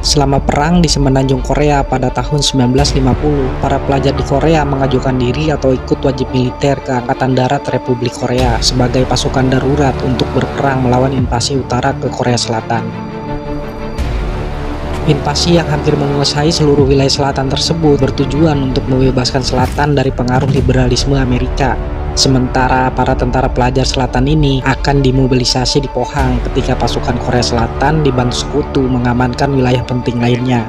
Selama perang di Semenanjung Korea pada tahun 1950, para pelajar di Korea mengajukan diri atau ikut wajib militer ke Angkatan Darat Republik Korea sebagai pasukan darurat untuk berperang melawan invasi utara ke Korea Selatan. Invasi yang hampir menguasai seluruh wilayah selatan tersebut bertujuan untuk membebaskan selatan dari pengaruh liberalisme Amerika. Sementara para tentara pelajar selatan ini akan dimobilisasi di Pohang ketika pasukan Korea Selatan dibantu sekutu mengamankan wilayah penting lainnya.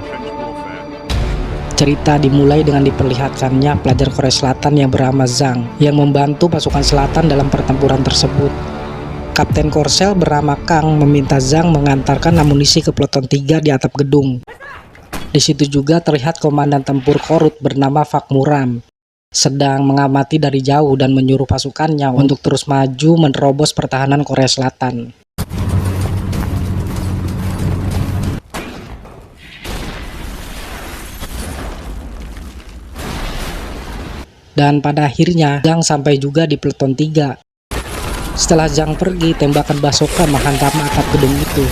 Cerita dimulai dengan diperlihatkannya pelajar Korea Selatan yang bernama Zhang yang membantu pasukan selatan dalam pertempuran tersebut. Kapten Korsel bernama Kang meminta Zhang mengantarkan amunisi ke Peleton 3 di atap gedung. Di situ juga terlihat komandan tempur Korut bernama Fak Muram sedang mengamati dari jauh dan menyuruh pasukannya untuk terus maju menerobos pertahanan Korea Selatan. Dan pada akhirnya Zhang sampai juga di Peleton 3. Setelah Zhang pergi, tembakan basoka menghantam atap gedung itu.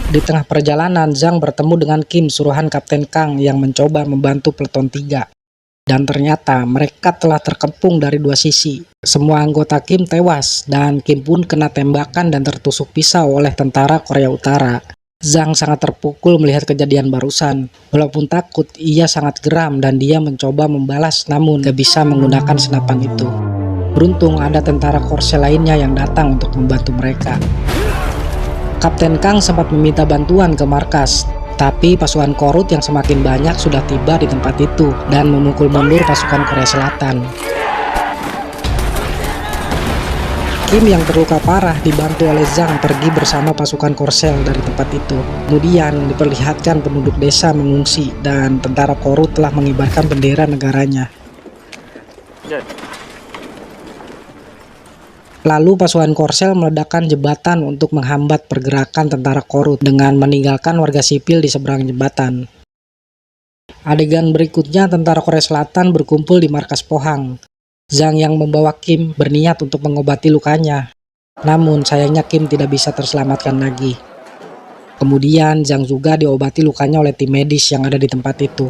Di tengah perjalanan, Zhang bertemu dengan Kim, suruhan Kapten Kang yang mencoba membantu Peleton 3. Dan ternyata mereka telah terkepung dari dua sisi. Semua anggota Kim tewas dan Kim pun kena tembakan dan tertusuk pisau oleh tentara Korea Utara. Zhang sangat terpukul melihat kejadian barusan. Walaupun takut, ia sangat geram dan dia mencoba membalas namun gak bisa menggunakan senapan itu. Beruntung ada tentara Korsel lainnya yang datang untuk membantu mereka. Kapten Kang sempat meminta bantuan ke markas, tapi pasukan Korut yang semakin banyak sudah tiba di tempat itu dan memukul mundur pasukan Korea Selatan. Kim yang terluka parah dibantu oleh Zhang pergi bersama pasukan Korsel dari tempat itu. Kemudian diperlihatkan penduduk desa mengungsi dan tentara Korut telah mengibarkan bendera negaranya. Lalu pasukan Korsel meledakkan jembatan untuk menghambat pergerakan tentara Korut dengan meninggalkan warga sipil di seberang jembatan. Adegan berikutnya tentara Korea Selatan berkumpul di markas Pohang. Zhang yang membawa Kim berniat untuk mengobati lukanya. Namun sayangnya Kim tidak bisa terselamatkan lagi. Kemudian Zhang juga diobati lukanya oleh tim medis yang ada di tempat itu.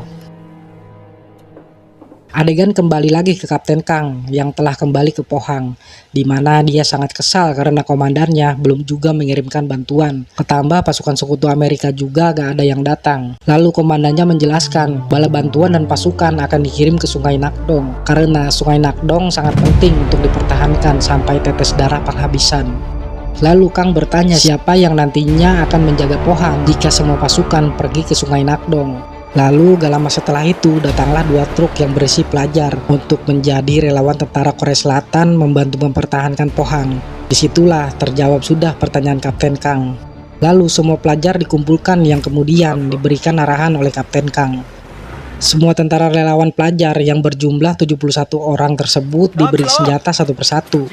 Adegan kembali lagi ke Kapten Kang yang telah kembali ke Pohang, di mana dia sangat kesal karena komandannya belum juga mengirimkan bantuan. Ketambah pasukan sekutu Amerika juga gak ada yang datang. Lalu komandannya menjelaskan bala bantuan dan pasukan akan dikirim ke Sungai Nakdong karena Sungai Nakdong sangat penting untuk dipertahankan sampai tetes darah penghabisan. Lalu Kang bertanya siapa yang nantinya akan menjaga Pohang jika semua pasukan pergi ke Sungai Nakdong. Lalu gak lama setelah itu datanglah dua truk yang berisi pelajar untuk menjadi relawan tentara Korea Selatan membantu mempertahankan Pohang. Disitulah terjawab sudah pertanyaan Kapten Kang. Lalu semua pelajar dikumpulkan yang kemudian diberikan arahan oleh Kapten Kang. Semua tentara relawan pelajar yang berjumlah 71 orang tersebut diberi senjata satu persatu.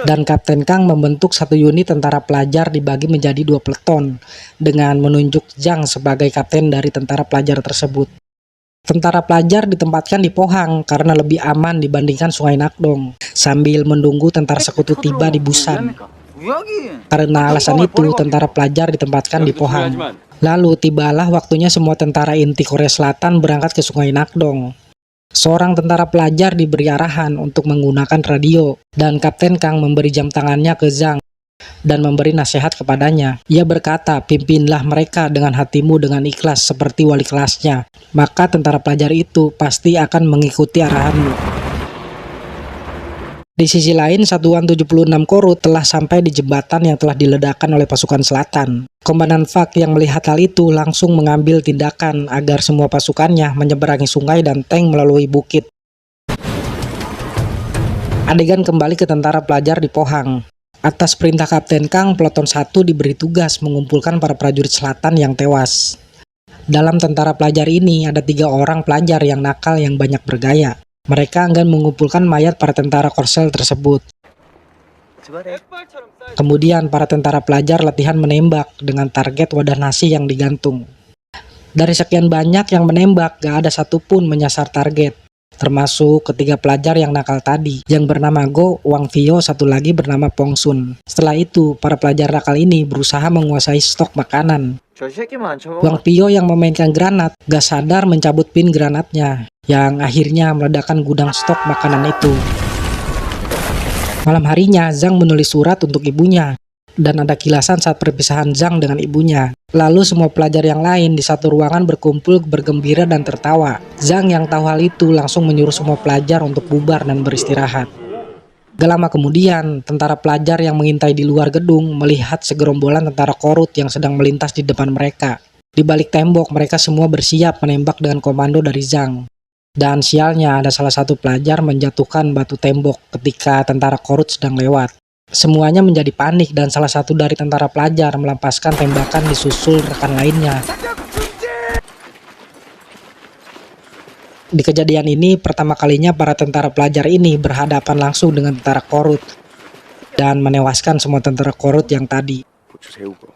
Dan Kapten Kang membentuk satu unit tentara pelajar dibagi menjadi 2 peleton dengan menunjuk Zhang sebagai kapten dari tentara pelajar tersebut. Tentara pelajar ditempatkan di Pohang karena lebih aman dibandingkan Sungai Nakdong sambil menunggu tentara sekutu tiba di Busan. Karena alasan itu tentara pelajar ditempatkan di Pohang. Lalu tibalah waktunya semua tentara inti Korea Selatan berangkat ke Sungai Nakdong. Seorang tentara pelajar diberi arahan untuk menggunakan radio dan Kapten Kang memberi jam tangannya ke Zhang dan memberi nasihat kepadanya. Ia berkata, pimpinlah mereka dengan hatimu dengan ikhlas seperti wali kelasnya, maka tentara pelajar itu pasti akan mengikuti arahanmu. Di sisi lain, Satuan 76 Korut telah sampai di jembatan yang telah diledakkan oleh pasukan selatan. Komandan Fak yang melihat hal itu langsung mengambil tindakan agar semua pasukannya menyeberangi sungai dan tank melalui bukit. Adegan kembali ke tentara pelajar di Pohang. Atas perintah Kapten Kang, Peleton 1 diberi tugas mengumpulkan para prajurit selatan yang tewas. Dalam tentara pelajar ini ada 3 orang pelajar yang nakal yang banyak bergaya. Mereka enggan mengumpulkan mayat para tentara Korsel tersebut. Kemudian para tentara pelajar latihan menembak dengan target wadah nasi yang digantung. Dari sekian banyak yang menembak, gak ada satupun menyasar target. termasuk ketiga pelajar yang nakal tadi, yang bernama Go, Wang Vio, satu lagi bernama Pong Sun. Setelah itu, para pelajar nakal ini berusaha menguasai stok makanan. Wang Vio yang memainkan granat gak sadar mencabut pin granatnya, yang akhirnya meledakkan gudang stok makanan itu. Malam harinya, Zhang menulis surat untuk ibunya, dan ada kilasan saat perpisahan Zhang dengan ibunya. Lalu semua pelajar yang lain di satu ruangan berkumpul bergembira dan tertawa. Zhang yang tahu hal itu langsung menyuruh semua pelajar untuk bubar dan beristirahat. Gak lama kemudian, tentara pelajar yang mengintai di luar gedung melihat segerombolan tentara Korut yang sedang melintas di depan mereka. Di balik tembok, mereka semua bersiap menembak dengan komando dari Zhang. Dan sialnya, ada salah satu pelajar menjatuhkan batu tembok ketika tentara Korut sedang lewat. Semuanya menjadi panik dan salah satu dari tentara pelajar melepaskan tembakan disusul rekan lainnya. Di kejadian ini pertama kalinya para tentara pelajar ini berhadapan langsung dengan tentara Korut dan menewaskan semua tentara Korut yang tadi.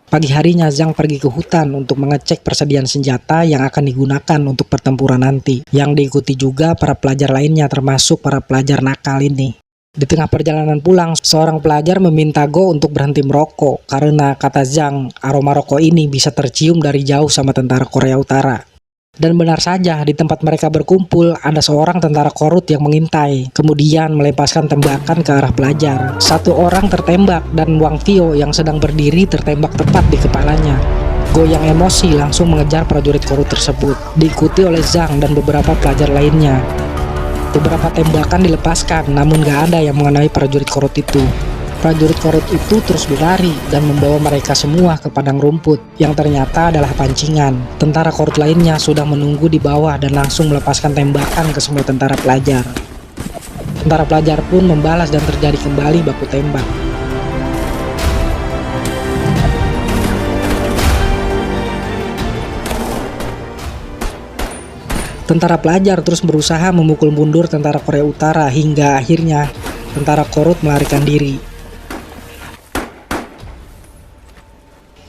Pagi harinya Zhang pergi ke hutan untuk mengecek persediaan senjata yang akan digunakan untuk pertempuran nanti, yang diikuti juga para pelajar lainnya termasuk para pelajar nakal ini. Di tengah perjalanan pulang, seorang pelajar meminta Go untuk berhenti merokok karena kata Zhang, aroma rokok ini bisa tercium dari jauh sama tentara Korea Utara. Dan benar saja, di tempat mereka berkumpul ada seorang tentara Korut yang mengintai, kemudian melepaskan tembakan ke arah pelajar. Satu orang tertembak dan Wang Vio yang sedang berdiri tertembak tepat di kepalanya. Go yang emosi langsung mengejar prajurit Korut tersebut, diikuti oleh Zhang dan beberapa pelajar lainnya. Beberapa tembakan dilepaskan, namun gak ada yang mengenai prajurit Korut itu. Prajurit Korut itu terus berlari dan membawa mereka semua ke padang rumput, yang ternyata adalah pancingan. Tentara Korut lainnya sudah menunggu di bawah dan langsung melepaskan tembakan ke semua tentara pelajar. Tentara pelajar pun membalas dan terjadi kembali baku tembak. Tentara pelajar terus berusaha memukul mundur tentara Korea Utara hingga akhirnya tentara Korut melarikan diri.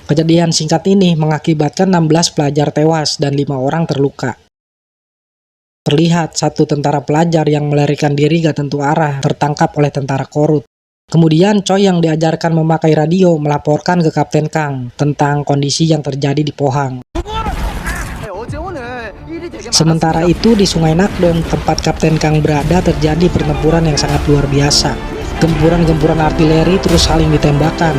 Kejadian singkat ini mengakibatkan 16 pelajar tewas dan 5 orang terluka. Terlihat satu tentara pelajar yang melarikan diri gak tentu arah tertangkap oleh tentara Korut. Kemudian Choi yang diajarkan memakai radio melaporkan ke Kapten Kang tentang kondisi yang terjadi di Pohang. Sementara itu di Sungai Nakdong, tempat Kapten Kang berada, terjadi pertempuran yang sangat luar biasa. Gempuran-gempuran artileri terus saling ditembakkan.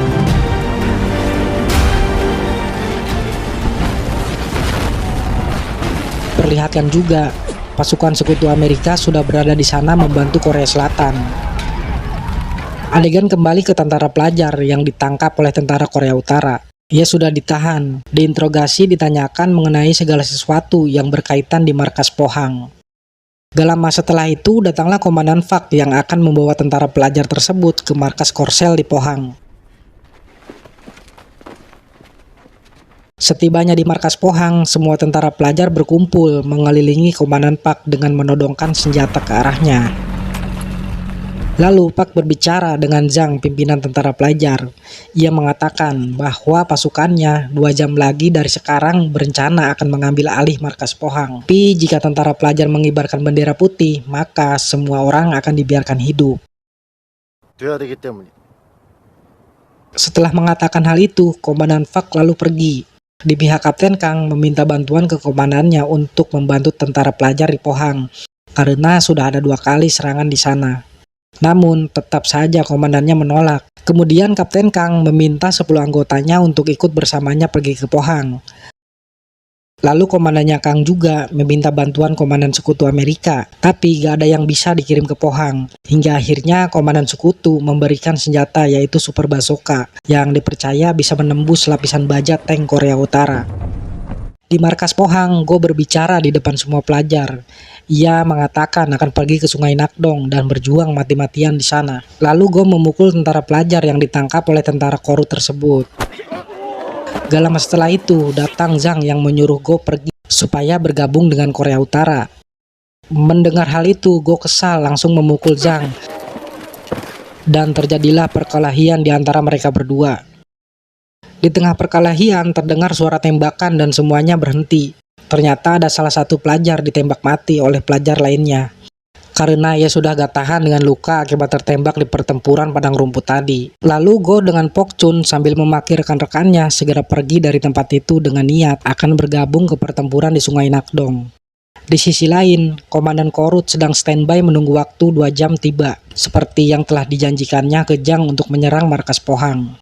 Perlihatkan juga, pasukan sekutu Amerika sudah berada di sana membantu Korea Selatan. Adegan kembali ke tentara pelajar yang ditangkap oleh tentara Korea Utara. Ia sudah ditahan, diinterogasi, ditanyakan mengenai segala sesuatu yang berkaitan di markas Pohang. Gak lama setelah itu datanglah Komandan Fak yang akan membawa tentara pelajar tersebut ke markas Korsel di Pohang. Setibanya di markas Pohang, semua tentara pelajar berkumpul mengelilingi Komandan Pak dengan menodongkan senjata ke arahnya. Lalu Pak berbicara dengan Zhang, pimpinan tentara pelajar. Ia mengatakan bahwa pasukannya 2 jam lagi dari sekarang berencana akan mengambil alih markas Pohang. Tapi jika tentara pelajar mengibarkan bendera putih, maka semua orang akan dibiarkan hidup. Setelah mengatakan hal itu, Komandan Fak lalu pergi. Di pihak Kapten Kang meminta bantuan ke komandannya untuk membantu tentara pelajar di Pohang, karena sudah ada 2 kali serangan di sana. Namun, tetap saja komandannya menolak. Kemudian Kapten Kang meminta 10 anggotanya untuk ikut bersamanya pergi ke Pohang. Lalu komandannya Kang juga meminta bantuan komandan sekutu Amerika, tapi gak ada yang bisa dikirim ke Pohang. Hingga akhirnya komandan sekutu memberikan senjata yaitu Super Bazooka, yang dipercaya bisa menembus lapisan baja tank Korea Utara. Di markas Pohang, Go berbicara di depan semua pelajar. Ia mengatakan akan pergi ke Sungai Nakdong dan berjuang mati-matian di sana. Lalu Go memukul tentara pelajar yang ditangkap oleh tentara Korut tersebut. Gak lama setelah itu, datang Zhang yang menyuruh Go pergi supaya bergabung dengan Korea Utara. Mendengar hal itu, Go kesal langsung memukul Zhang. Dan terjadilah perkelahian di antara mereka berdua. Di tengah perkelahian terdengar suara tembakan dan semuanya berhenti. Ternyata ada salah satu pelajar ditembak mati oleh pelajar lainnya. karena ia sudah gak tahan dengan luka akibat tertembak di pertempuran padang rumput tadi. Lalu Go dengan Pok Chun sambil memaki rekan-rekannya segera pergi dari tempat itu dengan niat akan bergabung ke pertempuran di Sungai Nakdong. Di sisi lain, Komandan Korut sedang standby menunggu waktu 2 jam tiba, seperti yang telah dijanjikannya ke Zhang untuk menyerang markas Pohang.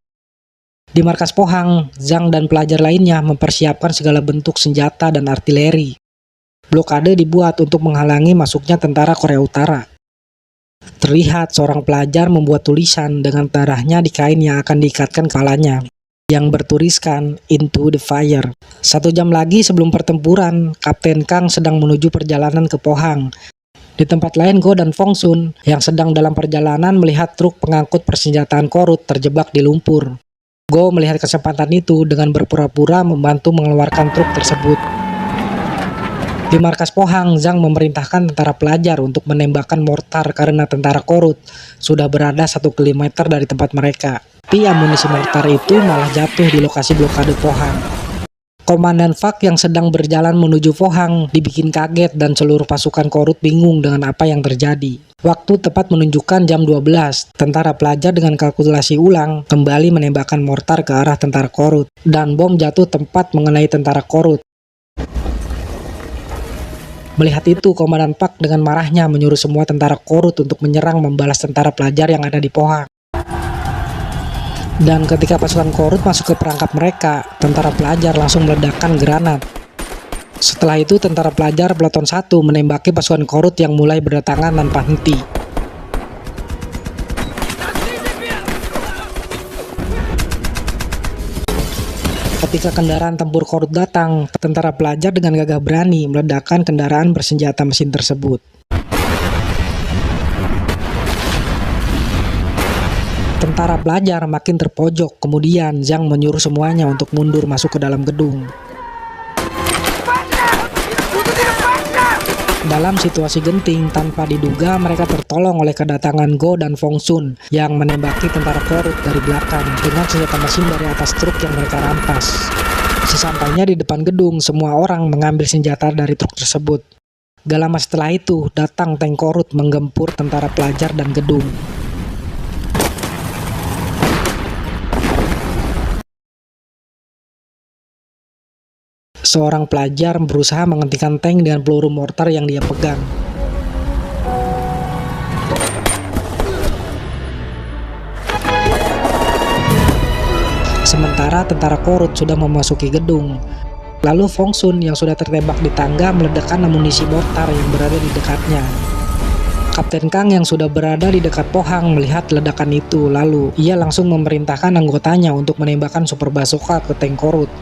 Di markas Pohang, Zhang dan pelajar lainnya mempersiapkan segala bentuk senjata dan artileri. Blokade dibuat untuk menghalangi masuknya tentara Korea Utara. Terlihat seorang pelajar membuat tulisan dengan darahnya di kain yang akan diikatkan kepalanya, yang bertuliskan "Into the Fire". 1 jam lagi sebelum pertempuran, Kapten Kang sedang menuju perjalanan ke Pohang. Di tempat lain, Go dan Fong Sun yang sedang dalam perjalanan melihat truk pengangkut persenjataan Korut terjebak di lumpur. Go melihat kesempatan itu dengan berpura-pura membantu mengeluarkan truk tersebut. Di markas Pohang, Zhang memerintahkan tentara pelajar untuk menembakkan mortar karena tentara Korut sudah berada 1 kilometer dari tempat mereka. Tapi amunisi mortar itu malah jatuh di lokasi blokade Pohang. Komandan Fak yang sedang berjalan menuju Pohang dibikin kaget dan seluruh pasukan Korut bingung dengan apa yang terjadi. Waktu tepat menunjukkan jam 12, tentara pelajar dengan kalkulasi ulang kembali menembakkan mortar ke arah tentara Korut, dan bom jatuh tepat mengenai tentara Korut. Melihat itu, Komandan Pak dengan marahnya menyuruh semua tentara Korut untuk menyerang membalas tentara pelajar yang ada di Pohang. Dan ketika pasukan Korut masuk ke perangkap mereka, tentara pelajar langsung meledakkan granat. Setelah itu, tentara pelajar Peleton 1 menembaki pasukan Korut yang mulai berdatangan tanpa henti. Ketika kendaraan tempur Korut datang, tentara pelajar dengan gagah berani meledakkan kendaraan bersenjata mesin tersebut. Tentara pelajar makin terpojok, kemudian Zhang menyuruh semuanya untuk mundur masuk ke dalam gedung. Dalam situasi genting, tanpa diduga mereka tertolong oleh kedatangan Go dan Fong Sun yang menembaki tentara Korut dari belakang dengan senjata mesin dari atas truk yang mereka rampas. Sesampainya di depan gedung, semua orang mengambil senjata dari truk tersebut. Gak lama setelah itu, datang tank Korut menggempur tentara pelajar dan gedung. Seorang pelajar berusaha menghentikan tank dengan peluru mortar yang dia pegang. Sementara tentara Korut sudah memasuki gedung. Lalu Fong Sun yang sudah tertembak di tangga meledakkan amunisi mortar yang berada di dekatnya. Kapten Kang yang sudah berada di dekat Pohang melihat ledakan itu, lalu ia langsung memerintahkan anggotanya untuk menembakkan super bazooka ke tank Korut.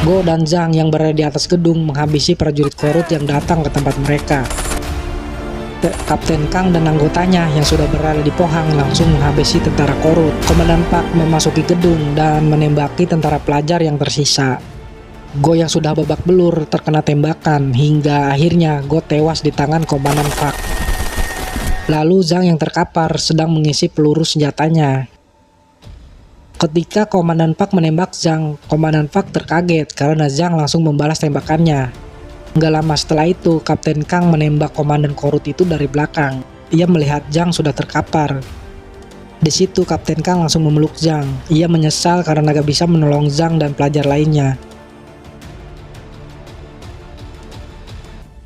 Go dan Zhang yang berada di atas gedung menghabisi prajurit Korut yang datang ke tempat mereka. Kapten Kang dan anggotanya yang sudah berada di Pohang langsung menghabisi tentara Korut. Komandan Pak memasuki gedung dan menembaki tentara pelajar yang tersisa. Go yang sudah babak belur terkena tembakan hingga akhirnya Go tewas di tangan Komandan Pak. Lalu Zhang yang terkapar sedang mengisi peluru senjatanya. Ketika Komandan Pak menembak Zhang, Komandan Pak terkaget karena Zhang langsung membalas tembakannya. Gak lama setelah itu, Kapten Kang menembak Komandan Korut itu dari belakang. Ia melihat Zhang sudah terkapar. Di situ Kapten Kang langsung memeluk Zhang. Ia menyesal karena gak bisa menolong Zhang dan pelajar lainnya.